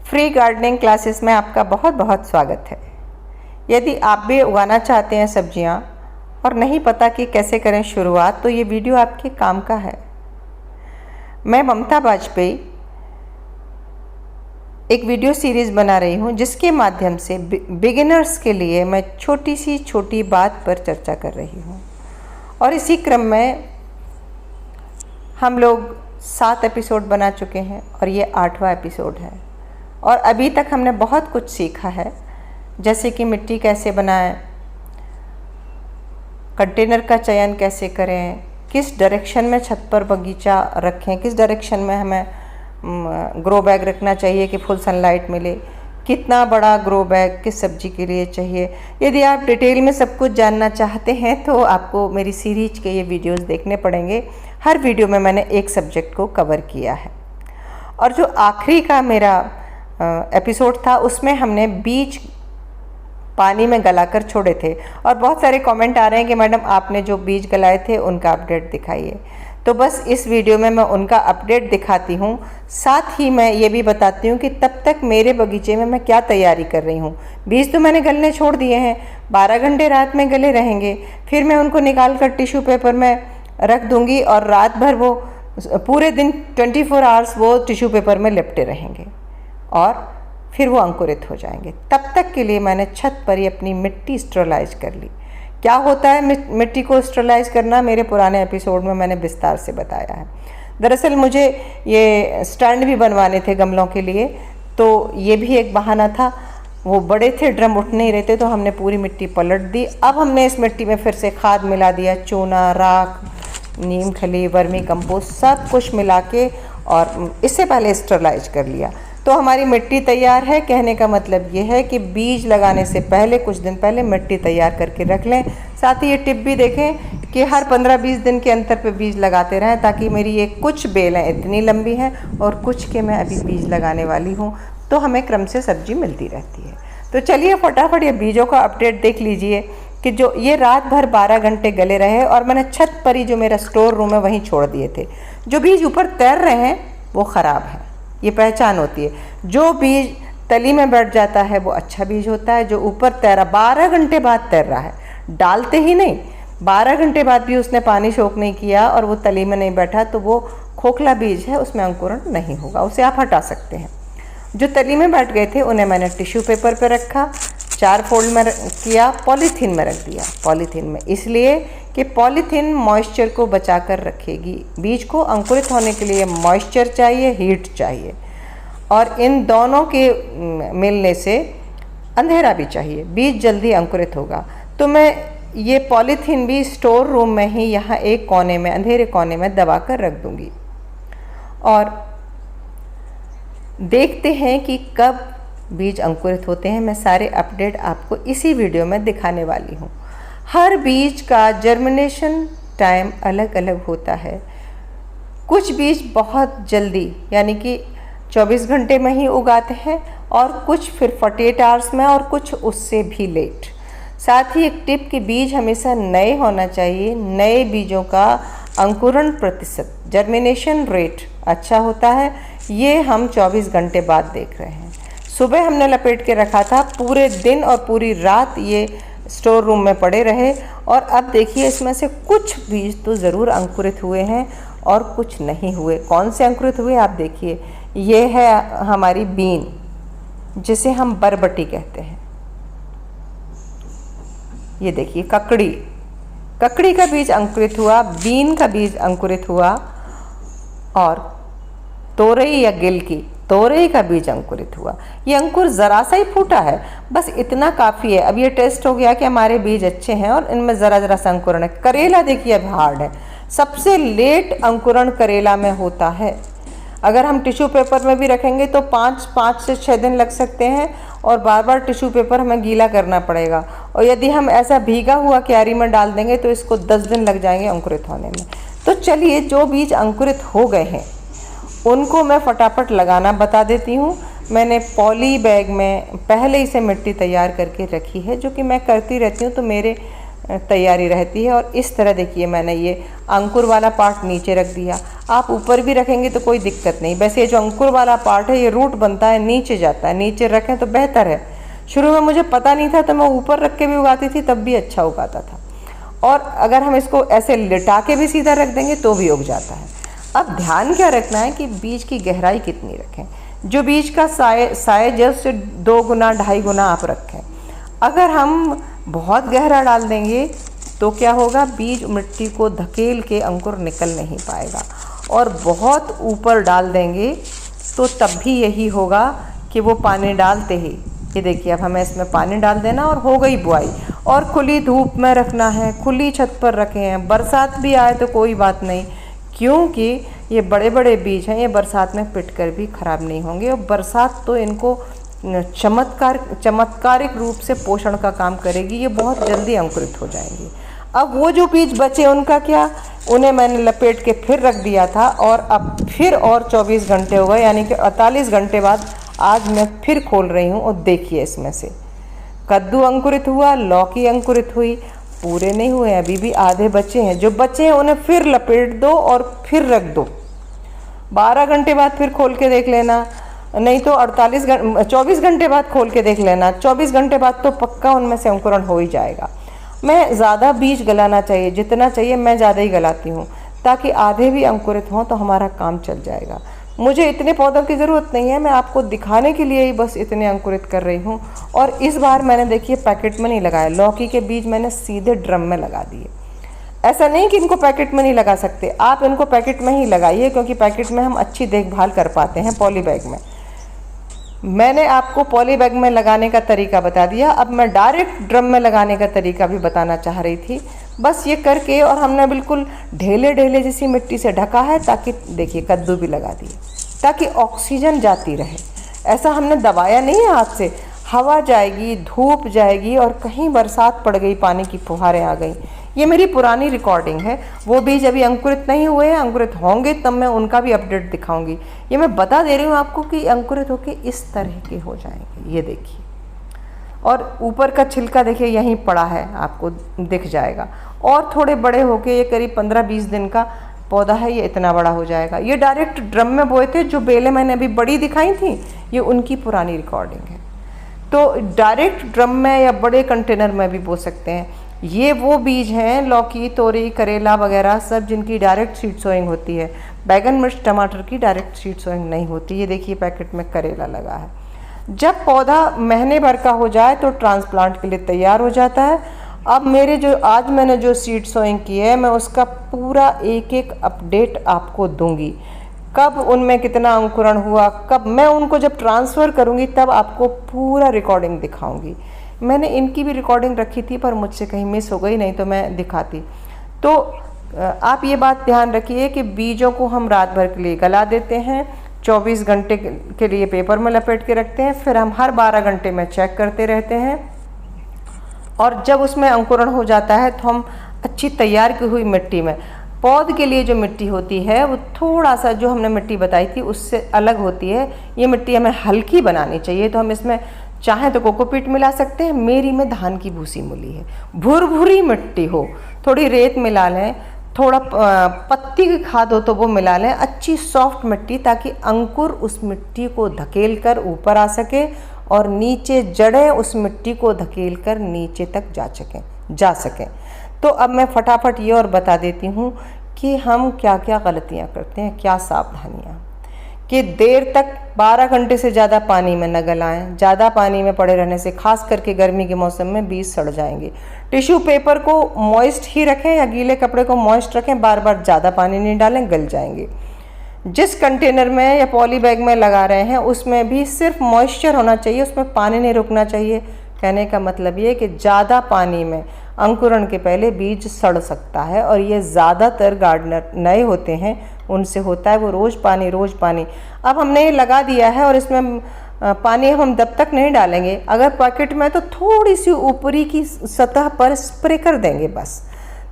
Free gardening classes में आपका बहुत बहुत स्वागत है। यदि आप भी उगाना चाहते हैं सब्जियां और नहीं पता कि कैसे करें शुरुआत, तो ये वीडियो आपके काम का है। मैं ममता बाजपेयी एक वीडियो सीरीज़ बना रही हूं, जिसके माध्यम से बिगिनर्स के लिए मैं छोटी बात पर चर्चा कर रही हूं। और इसी क्रम में हम लोग 7 एपिसोड बना चुके हैं और ये 8वां एपिसोड है। और अभी तक हमने बहुत कुछ सीखा है, जैसे कि मिट्टी कैसे बनाएं, कंटेनर का चयन कैसे करें, किस डायरेक्शन में छत पर बगीचा रखें, किस डायरेक्शन में हमें ग्रो बैग रखना चाहिए कि फुल सनलाइट मिले, कितना बड़ा ग्रो बैग किस सब्जी के लिए चाहिए। यदि आप डिटेल में सब कुछ जानना चाहते हैं तो आपको मेरी सीरीज के ये वीडियोस देखने पड़ेंगे। हर वीडियो में मैंने एक सब्जेक्ट को कवर किया है। और जो आखिरी का मेरा एपिसोड था, उसमें हमने बीज पानी में गलाकर छोड़े थे और बहुत सारे कमेंट आ रहे हैं कि मैडम आपने जो बीज गलाए थे उनका अपडेट दिखाइए। तो बस इस वीडियो में मैं उनका अपडेट दिखाती हूँ। साथ ही मैं ये भी बताती हूँ कि तब तक मेरे बगीचे में मैं क्या तैयारी कर रही हूँ। बीज तो मैंने गलने छोड़ दिए हैं, 12 घंटे रात में गले रहेंगे, फिर मैं उनको निकाल कर टिश्यू पेपर में रख दूँगी और रात भर वो पूरे दिन 24 आवर्स वो टिश्यू पेपर में लिपटे रहेंगे और फिर वो अंकुरित हो जाएंगे। तब तक के लिए मैंने छत पर ही अपनी मिट्टी स्टेरलाइज कर ली। क्या होता है मिट्टी को स्टेरलाइज करना, मेरे पुराने एपिसोड में मैंने विस्तार से बताया है। दरअसल मुझे ये स्टैंड भी बनवाने थे गमलों के लिए, तो ये भी एक बहाना था। वो बड़े थे, ड्रम उठ नहीं रहे थे, तो हमने पूरी मिट्टी पलट दी। अब हमने इस मिट्टी में फिर से खाद मिला दिया, चूना, राख, नीम खली, वर्मी कंपोस्ट, सब कुछ मिला के और इससे पहले स्टेरलाइज कर लिया। तो हमारी मिट्टी तैयार है। कहने का मतलब ये है कि बीज लगाने से पहले कुछ दिन पहले मिट्टी तैयार करके रख लें। साथ ही ये टिप भी देखें कि हर 15-20 दिन के अंतर पे बीज लगाते रहें, ताकि मेरी ये कुछ बेलें इतनी लंबी हैं और कुछ के मैं अभी बीज लगाने वाली हूँ, तो हमें क्रम से सब्जी मिलती रहती है। तो चलिए फटाफट ये बीजों का अपडेट देख लीजिए कि जो ये रात भर 12 घंटे गले रहे और मैंने छत पर ही जो मेरा स्टोर रूम है वहीं छोड़ दिए थे। जो बीज ऊपर तैर रहे हैं वो ख़राब है, ये पहचान होती है। जो बीज तली में बैठ जाता है वो अच्छा बीज होता है। जो ऊपर तैरा 12 घंटे बाद तैर रहा है, डालते ही नहीं, 12 घंटे बाद भी उसने पानी सोख नहीं किया और वो तली में नहीं बैठा, तो वो खोखला बीज है, उसमें अंकुरण नहीं होगा, उसे आप हटा सकते हैं। जो तली में बैठ गए थे उन्हें मैंने टिश्यू पेपर पर रखा, 4 फोल्ड में किया, पॉलीथीन में रख दिया। पॉलीथीन में इसलिए कि पॉलीथीन मॉइस्चर को बचा कर रखेगी। बीज को अंकुरित होने के लिए मॉइस्चर चाहिए, हीट चाहिए, और इन दोनों के मिलने से अंधेरा भी चाहिए, बीज जल्दी अंकुरित होगा। तो मैं ये पॉलीथीन भी स्टोर रूम में ही यहाँ एक कोने में, अंधेरे कोने में दबा कर रख दूँगी और देखते हैं कि कब बीज अंकुरित होते हैं। मैं सारे अपडेट आपको इसी वीडियो में दिखाने वाली हूँ। हर बीज का जर्मिनेशन टाइम अलग अलग होता है। कुछ बीज बहुत जल्दी यानी कि 24 घंटे में ही उगाते हैं और कुछ फिर 48 आवर्स में और कुछ उससे भी लेट। साथ ही एक टिप कि बीज हमेशा नए होना चाहिए। नए बीजों का अंकुरण प्रतिशत, जर्मिनेशन रेट अच्छा होता है। ये हम 24 घंटे बाद देख रहे हैं। सुबह हमने लपेट के रखा था, पूरे दिन और पूरी रात ये स्टोर रूम में पड़े रहे और अब देखिए इसमें से कुछ बीज तो ज़रूर अंकुरित हुए हैं और कुछ नहीं हुए। कौन से अंकुरित हुए आप देखिए। ये है हमारी बीन, जिसे हम बरबटी कहते हैं। ये देखिए ककड़ी का बीज अंकुरित हुआ, बीन का बीज अंकुरित हुआ और तोरई या गिल की तोरई का बीज अंकुरित हुआ। ये अंकुर ज़रा सा ही फूटा है, बस इतना काफ़ी है। अब ये टेस्ट हो गया कि हमारे बीज अच्छे हैं और इनमें ज़रा सा अंकुरण है। करेला देखिए अब हार्ड है, सबसे लेट अंकुरण करेला में होता है। अगर हम टिश्यू पेपर में भी रखेंगे तो 5 से 6 दिन लग सकते हैं और बार बार टिश्यू पेपर हमें गीला करना पड़ेगा। और यदि हम ऐसा भीगा हुआ क्यारी में डाल देंगे तो इसको 10 दिन लग जाएंगे अंकुरित होने में। तो चलिए जो बीज अंकुरित हो गए हैं उनको मैं फटाफट लगाना बता देती हूँ। मैंने पॉली बैग में पहले ही से मिट्टी तैयार करके रखी है, जो कि मैं करती रहती हूँ। तो मेरे तैयारी रहती है। और इस तरह देखिए मैंने ये अंकुर वाला पार्ट नीचे रख दिया। आप ऊपर भी रखेंगे तो कोई दिक्कत नहीं। वैसे ये जो अंकुर वाला पार्ट है ये रूट बनता है नीचे जाता है, नीचे रखें तो बेहतर है। शुरू में मुझे पता नहीं था तो मैं ऊपर रख के भी उगाती थी, तब भी अच्छा उगाता था। और अगर हम इसको ऐसे लिटा के भी सीधा रख देंगे तो भी उग जाता है। अब ध्यान क्या रखना है कि बीज की गहराई कितनी रखें। जो बीज का साइज है उससे 2 गुना 2.5 गुना आप रखें। अगर हम बहुत गहरा डाल देंगे तो क्या होगा, बीज मिट्टी को धकेल के अंकुर निकल नहीं पाएगा। और बहुत ऊपर डाल देंगे तो तब भी यही होगा कि वो पानी डालते ही, ये देखिए अब हमें इसमें पानी डाल देना और हो गई बुआई। और खुली धूप में रखना है, खुली छत पर रखे हैं। बरसात भी आए तो कोई बात नहीं, क्योंकि ये बड़े बड़े बीज हैं, ये बरसात में पिट कर भी ख़राब नहीं होंगे। और बरसात तो इनको चमत्कारिक रूप से पोषण का काम करेगी, ये बहुत जल्दी अंकुरित हो जाएंगे। अब वो जो बीज बचे उनका क्या, उन्हें मैंने लपेट के फिर रख दिया था और अब फिर और 24 घंटे हो गए, यानी कि 48 घंटे बाद आज मैं फिर खोल रही हूँ। और देखिए इसमें से कद्दू अंकुरित हुआ, लौकी अंकुरित हुई, पूरे नहीं हुए, अभी भी आधे बचे हैं। जो बचे हैं उन्हें फिर लपेट दो और फिर रख दो। 12 घंटे बाद फिर खोल के देख लेना, नहीं तो 24 घंटे बाद खोल के देख लेना। 24 घंटे बाद तो पक्का उनमें से अंकुरण हो ही जाएगा। मैं ज़्यादा बीज गलाना चाहिए, जितना चाहिए मैं ज़्यादा ही गलाती हूँ, ताकि आधे भी अंकुरित हों तो हमारा काम चल जाएगा। मुझे इतने पौधों की ज़रूरत नहीं है, मैं आपको दिखाने के लिए ही बस इतने अंकुरित कर रही हूँ। और इस बार मैंने देखिए पैकेट में नहीं लगाया, लौकी के बीज मैंने सीधे ड्रम में लगा दिए। ऐसा नहीं कि इनको पैकेट में नहीं लगा सकते, आप इनको पैकेट में ही लगाइए, क्योंकि पैकेट में हम अच्छी देखभाल कर पाते हैं। पॉली बैग में मैंने आपको पॉली बैग में लगाने का तरीका बता दिया, अब मैं डायरेक्ट ड्रम में लगाने का तरीका भी बताना चाह रही थी। बस ये करके, और हमने बिल्कुल ढेले ढेले जैसी मिट्टी से ढका है, ताकि देखिए कद्दू भी लगा दिए, ताकि ऑक्सीजन जाती रहे। ऐसा हमने दबाया नहीं है हाथ से, हवा जाएगी, धूप जाएगी, और कहीं बरसात पड़ गई, पानी की फुहारें आ गई। ये मेरी पुरानी रिकॉर्डिंग है। वो बीज अभी अंकुरित नहीं हुए हैं, अंकुरित होंगे तब मैं उनका भी अपडेट दिखाऊंगी। ये मैं बता दे रही हूँ आपको कि अंकुरित होके इस तरह के हो जाएंगे, ये देखिए। और ऊपर का छिलका देखिए यहीं पड़ा है, आपको दिख जाएगा। और थोड़े बड़े होके, ये करीब 15-20 दिन का पौधा है, ये इतना बड़ा हो जाएगा। ये डायरेक्ट ड्रम में बोए थे, जो बेलें मैंने अभी बड़ी दिखाई थी, ये उनकी पुरानी रिकॉर्डिंग है। तो डायरेक्ट ड्रम में या बड़े कंटेनर में भी बो सकते हैं। ये वो बीज हैं, लौकी, तोरी, करेला वगैरह सब, जिनकी डायरेक्ट सीड सोइंग होती है। बैगन, मिर्च, टमाटर की डायरेक्ट सीड सोइंग नहीं होती। ये देखिए पैकेट में करेला लगा है। जब पौधा महीने भर का हो जाए तो ट्रांसप्लांट के लिए तैयार हो जाता है। अब मेरे जो आज मैंने जो सीड सोइंग की है, मैं उसका पूरा एक एक अपडेट आपको दूंगी। कब उनमें कितना अंकुरण हुआ, कब मैं उनको जब ट्रांसफ़र करूंगी तब आपको पूरा रिकॉर्डिंग दिखाऊंगी। मैंने इनकी भी रिकॉर्डिंग रखी थी, पर मुझसे कहीं मिस हो गई, नहीं तो मैं दिखाती। तो आप ये बात ध्यान रखिए कि बीजों को हम रात भर के लिए गला देते हैं, 24 घंटे के लिए पेपर में लपेट के रखते हैं, फिर हम हर 12 घंटे में चेक करते रहते हैं। और जब उसमें अंकुरण हो जाता है तो हम अच्छी तैयार की हुई मिट्टी में, पौध के लिए जो मिट्टी होती है वो थोड़ा सा, जो हमने मिट्टी बताई थी उससे अलग होती है। ये मिट्टी हमें हल्की बनानी चाहिए, तो हम इसमें चाहें तो कोकोपीट मिला सकते हैं। मेरी में धान की भूसी मिली है। भुरभुरी मिट्टी हो, थोड़ी रेत मिला लें, थोड़ा पत्ती की खाद हो तो वो मिला लें, अच्छी सॉफ्ट मिट्टी, ताकि अंकुर उस मिट्टी को धकेल कर ऊपर आ सके और नीचे जड़ें उस मिट्टी को धकेल कर नीचे तक जा सकें। तो अब मैं फटाफट ये और बता देती हूँ कि हम क्या क्या गलतियाँ करते हैं, क्या सावधानियाँ। कि देर तक 12 घंटे से ज़्यादा पानी में न गलाएं। ज़्यादा पानी में पड़े रहने से, खास करके गर्मी के मौसम में, बीज सड़ जाएंगे। टिश्यू पेपर को मॉइस्ट ही रखें या गीले कपड़े को मॉइस्ट रखें, बार बार ज़्यादा पानी नहीं डालें, गल जाएंगे। जिस कंटेनर में या पॉली बैग में लगा रहे हैं उसमें भी सिर्फ मॉइस्चर होना चाहिए, उसमें पानी नहीं रुकना चाहिए। कहने का मतलब ये कि ज़्यादा पानी में अंकुरण के पहले बीज सड़ सकता है, और ये ज़्यादातर गार्डनर नए होते हैं उनसे होता है। वो रोज़ पानी। अब हमने ये लगा दिया है और इसमें पानी हम तब तक नहीं डालेंगे। अगर पैकेट में तो थोड़ी सी ऊपरी की सतह पर स्प्रे कर देंगे बस,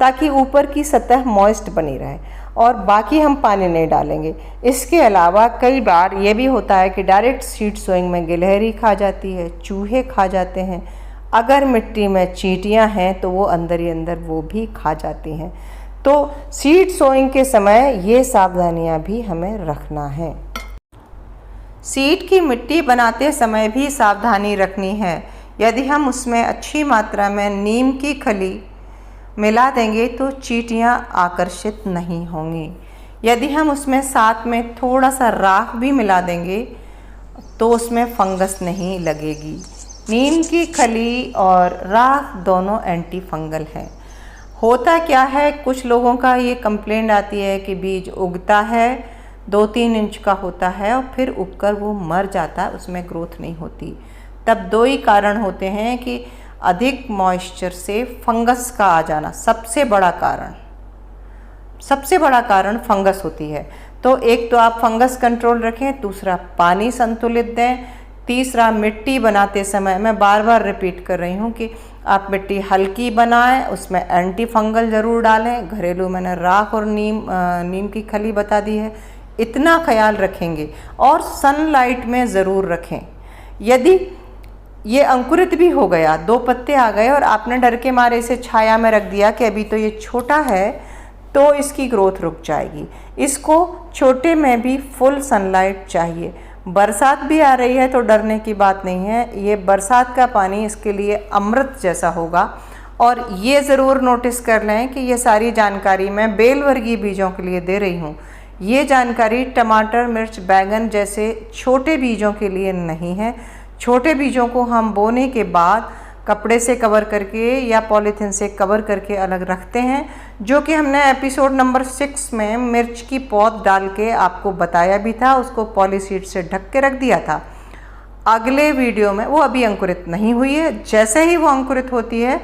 ताकि ऊपर की सतह मॉइस्ट बनी रहे, और बाकी हम पानी नहीं डालेंगे। इसके अलावा कई बार ये भी होता है कि डायरेक्ट सीड सोइंग में गिलहरी खा जाती है, चूहे खा जाते हैं। अगर मिट्टी में चींटियां हैं तो वो अंदर ही अंदर वो भी खा जाती हैं। तो सीड सोइंग के समय ये सावधानियां भी हमें रखना है। सीड की मिट्टी बनाते समय भी सावधानी रखनी है। यदि हम उसमें अच्छी मात्रा में नीम की खली मिला देंगे तो चींटियां आकर्षित नहीं होंगी। यदि हम उसमें साथ में थोड़ा सा राख भी मिला देंगे तो उसमें फंगस नहीं लगेगी। नीम की खली और राख दोनों एंटी फंगल हैं। होता क्या है, कुछ लोगों का ये कंप्लेंट आती है कि बीज उगता है 2-3 इंच का होता है और फिर उगकर वो मर जाता है, उसमें ग्रोथ नहीं होती। तब 2 ही कारण होते हैं कि अधिक मॉइस्चर से फंगस का आ जाना सबसे बड़ा कारण फंगस होती है। तो एक तो आप फंगस कंट्रोल रखें, दूसरा पानी संतुलित दें, तीसरा मिट्टी बनाते समय मैं बार बार रिपीट कर रही हूँ कि आप मिट्टी हल्की बनाएं, उसमें एंटी फंगल ज़रूर डालें। घरेलू मैंने राख और नीम की खली बता दी है, इतना ख्याल रखेंगे। और सनलाइट में ज़रूर रखें। यदि ये अंकुरित भी हो गया, 2 पत्ते आ गए और आपने डर के मारे इसे छाया में रख दिया कि अभी तो ये छोटा है, तो इसकी ग्रोथ रुक जाएगी। इसको छोटे में भी फुल सनलाइट चाहिए। बरसात भी आ रही है तो डरने की बात नहीं है, ये बरसात का पानी इसके लिए अमृत जैसा होगा। और ये ज़रूर नोटिस कर लें कि ये सारी जानकारी मैं बेलवर्गीय बीजों के लिए दे रही हूँ। ये जानकारी टमाटर, मिर्च, बैंगन जैसे छोटे बीजों के लिए नहीं है। छोटे बीजों को हम बोने के बाद कपड़े से कवर करके या पॉलीथीन से कवर करके अलग रखते हैं, जो कि हमने एपिसोड नंबर 6 में मिर्च की पौध डाल के आपको बताया भी था। उसको पॉलीसीड से ढक के रख दिया था। अगले वीडियो में वो अभी अंकुरित नहीं हुई है, जैसे ही वो अंकुरित होती है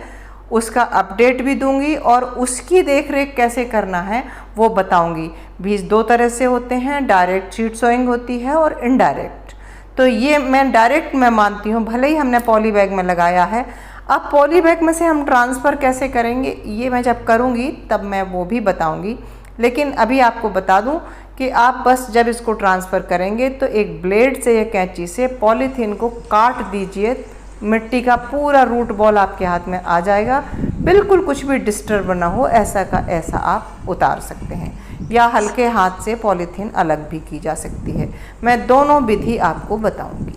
उसका अपडेट भी दूंगी और उसकी देखरेख कैसे करना है वो बताऊंगी। बीज 2 तरह से होते हैं, डायरेक्ट सीड सोइंग होती है और इनडायरेक्ट। तो ये मैं डायरेक्ट मैं मानती हूँ, भले ही हमने पॉली बैग में लगाया है। अब पॉली बैग में से हम ट्रांसफ़र कैसे करेंगे ये मैं जब करूँगी तब मैं वो भी बताऊँगी। लेकिन अभी आपको बता दूँ कि आप बस जब इसको ट्रांसफ़र करेंगे तो एक ब्लेड से या कैंची से पॉलीथीन को काट दीजिए, मिट्टी का पूरा रूट बॉल आपके हाथ में आ जाएगा। बिल्कुल कुछ भी डिस्टर्ब ना हो, ऐसा का ऐसा आप उतार सकते हैं, या हल्के हाथ से पॉलीथीन अलग भी की जा सकती है। मैं दोनों विधि आपको बताऊंगी।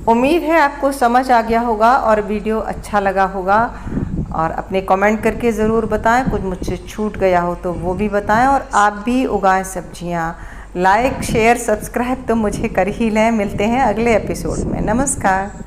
उम्मीद है आपको समझ आ गया होगा और वीडियो अच्छा लगा होगा। और अपने कमेंट करके ज़रूर बताएं, कुछ मुझसे छूट गया हो तो वो भी बताएं। और आप भी उगाएं सब्जियां। लाइक, शेयर, सब्सक्राइब तो मुझे कर ही लें। मिलते हैं अगले एपिसोड में। नमस्कार।